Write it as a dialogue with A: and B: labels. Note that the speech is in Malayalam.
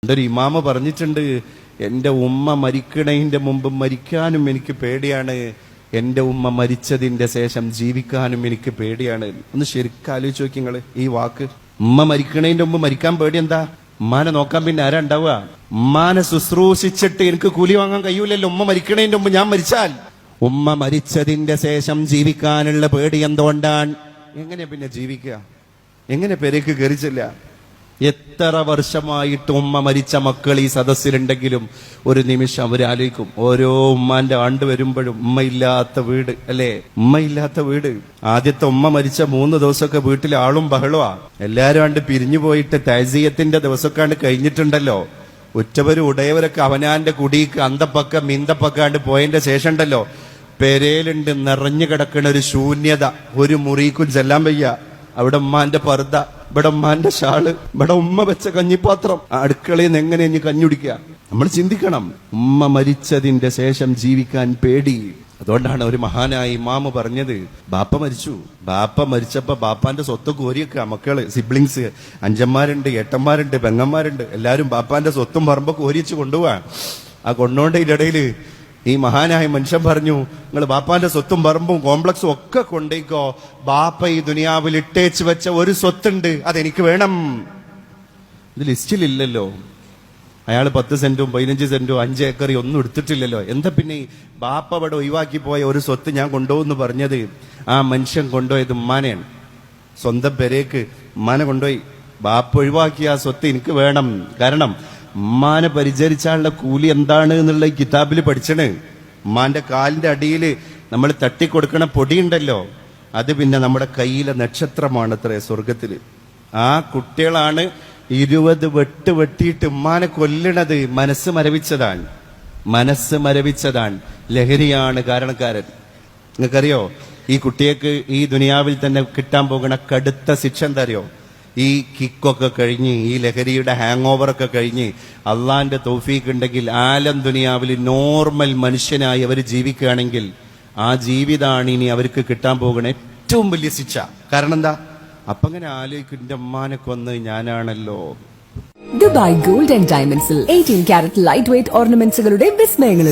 A: ഒരു ഇമാമ പറഞ്ഞിട്ടുണ്ട്, എൻ്റെ ഉമ്മ മരിക്കണതിന്റെ മുമ്പ് മരിക്കാനും എനിക്ക് പേടിയാണ്, എൻ്റെ ഉമ്മ മരിച്ചതിന്റെ ശേഷം ജീവിക്കാനും എനിക്ക് പേടിയാണ്. ഒന്ന് ശരിക്കും ആലോചിച്ച് നോക്കി നിങ്ങള് ഈ വാക്ക്. ഉമ്മ മരിക്കണതിന്റെ മുമ്പ് മരിക്കാൻ പേടി എന്താ? ഉമ്മാനെ നോക്കാൻ പിന്നെ ആരാ ഉണ്ടാവുക? ഉമ്മാനെ ശുശ്രൂഷിച്ചിട്ട് എനിക്ക് കൂലി വാങ്ങാൻ കഴിയൂലല്ലോ ഉമ്മ മരിക്കണതിന്റെ മുമ്പ് ഞാൻ മരിച്ചാൽ. ഉമ്മ മരിച്ചതിന്റെ ശേഷം ജീവിക്കാനുള്ള പേടി എന്തുകൊണ്ടാണ്? എങ്ങനെ പിന്നെ ജീവിക്കുക? എങ്ങനെ പേരേക്ക് കയറിച്ചില്ല? എത്ര വർഷമായിട്ട് ഉമ്മ മരിച്ച മക്കൾ ഈ സദസ്സിലുണ്ടെങ്കിലും ഒരു നിമിഷം അവരാലോചിക്കും, ഓരോ ഉമ്മാന്റെ ആണ്ട് വരുമ്പോഴും ഉമ്മയില്ലാത്ത വീട് അല്ലേ, ഉമ്മയില്ലാത്ത വീട്. ആദ്യത്തെ ഉമ്മ മരിച്ച 3 ദിവസമൊക്കെ വീട്ടിൽ ആളും ബഹളവാ. എല്ലാരും ആണ്ട് പിരിഞ്ഞു പോയിട്ട് തഅസിയത്തിന്റെ ദിവസമൊക്കെ കഴിഞ്ഞിട്ടുണ്ടല്ലോ. ഉറ്റവരും ഉടയവരൊക്കെ അവനാന്റെ കുടിക്ക് അന്തപ്പക്കം മിന്തപ്പക്കാണ്ട് പോയതിന്റെ ശേഷം ഉണ്ടല്ലോ, പെരേലുണ്ട് നിറഞ്ഞു കിടക്കുന്ന ഒരു ശൂന്യത. ഒരു മുറിക്കും ചെല്ലാൻ വയ്യ. അവിടെ ഉമ്മാന്റെ പർദ്ദ, ഇവിടെ ഉമ്മാന്റെ ഷാള്, ഇവിടെ ഉമ്മ വെച്ച കഞ്ഞിപ്പാത്രം. അടുക്കളയിൽ നിന്ന് എങ്ങനെ ഇനി കഞ്ഞുടിക്കുക? നമ്മൾ ചിന്തിക്കണം. ഉമ്മ മരിച്ചതിന്റെ ശേഷം ജീവിക്കാൻ പേടി. അതുകൊണ്ടാണ് ഒരു മഹാനായ ഇമാമ് പറഞ്ഞത്, ബാപ്പ മരിച്ചു, ബാപ്പ മരിച്ചപ്പോ ബാപ്പാന്റെ സ്വത്ത് കോരിയൊക്കെ മക്കള്, സിബ്ലിങ്സ്, അഞ്ചന്മാരുണ്ട്, ഏട്ടന്മാരുണ്ട്, പെങ്ങന്മാരുണ്ട്, എല്ലാരും ബാപ്പാന്റെ സ്വത്തും പറമ്പോ കോരിച്ച് കൊണ്ടുപോവാ. ആ കൊണ്ടോണ്ടതിന്റെ ഇടയില് ഈ മഹാനായ മനുഷ്യൻ പറഞ്ഞു, നിങ്ങൾ ബാപ്പാന്റെ സ്വത്തും പറമ്പും കോംപ്ലക്സും ഒക്കെ കൊണ്ടേക്കോ, ബാപ്പ ഈ ദുനിയാവിൽ ഇട്ടേച്ച് വെച്ച ഒരു സ്വത്തുണ്ട്, അതെനിക്ക് വേണം. ഇത് ലിസ്റ്റിലില്ലല്ലോ. അയാൾ 10 സെന്റും 15 സെന്റും 5 ഏക്കറി ഒന്നും എടുത്തിട്ടില്ലല്ലോ. എന്താ പിന്നെ ഈ ബാപ്പ ഇവിടെ ഒഴിവാക്കി പോയ ഒരു സ്വത്ത് ഞാൻ കൊണ്ടുപോകുന്നു പറഞ്ഞത്? ആ മനുഷ്യൻ കൊണ്ടുപോയത് ഉമ്മാനെയാണ്. സ്വന്തം പെരേക്ക് ഉമ്മാനെ കൊണ്ടുപോയി. ബാപ്പ ഒഴിവാക്കിയ ആ സ്വത്ത് എനിക്ക് വേണം. കാരണം ഉമ്മാനെ പരിചരിച്ചാലുള്ള കൂലി എന്താണ് എന്നുള്ള ഈ കിതാബിൽ പഠിച്ചണ്. ഉമ്മാന്റെ കാലിന്റെ അടിയിൽ നമ്മൾ തട്ടിക്കൊടുക്കണ പൊടിയുണ്ടല്ലോ, അത് പിന്നെ നമ്മുടെ കയ്യിലെ നക്ഷത്രമാണ് അത്രേ സ്വർഗത്തില്. ആ കുട്ടികളാണ് 20 വെട്ട് വെട്ടിയിട്ട് ഉമ്മാനെ കൊല്ലണത്. മനസ്സ് മരവിച്ചതാണ്, മനസ്സ് മരവിച്ചതാണ്. ലഹരിയാണ് കാരണക്കാരൻ. നിങ്ങൾക്കറിയോ ഈ കുട്ടികൾക്ക് ഈ ദുനിയാവിൽ തന്നെ കിട്ടാൻ പോകുന്ന കടുത്ത ശിക്ഷ എന്താ അറിയോ? ഈ കിക്കൊക്കെ കഴിഞ്ഞ്, ഈ ലഹരിയുടെ ഹാങ് ഓവറൊക്കെ കഴിഞ്ഞ് അള്ളാന്റെ തൗഫീഖ് ഉണ്ടെങ്കിൽ ആലം ദുനിയാവിൽ നോർമൽ മനുഷ്യനായി അവർ ജീവിക്കുകയാണെങ്കിൽ ആ ജീവിതമാണ് ഇനി അവർക്ക് കിട്ടാൻ പോകുന്ന ഏറ്റവും വലിയ ശിക്ഷ. കാരണം എന്താ? അപ്പൊ അങ്ങനെ ആലോചിക്കും, എന്റെ അമ്മാനെ കൊന്ന് ഞാനാണല്ലോ.
B: ദുബായ് ഗോൾഡ് ആൻഡ് ഡയമണ്ട്സിൽ 18 കാരറ്റ് ലൈറ്റ് വെയ്റ്റ് ഓർണമെന്റ്സുകളുടെ വിസ്മയങ്ങൾ.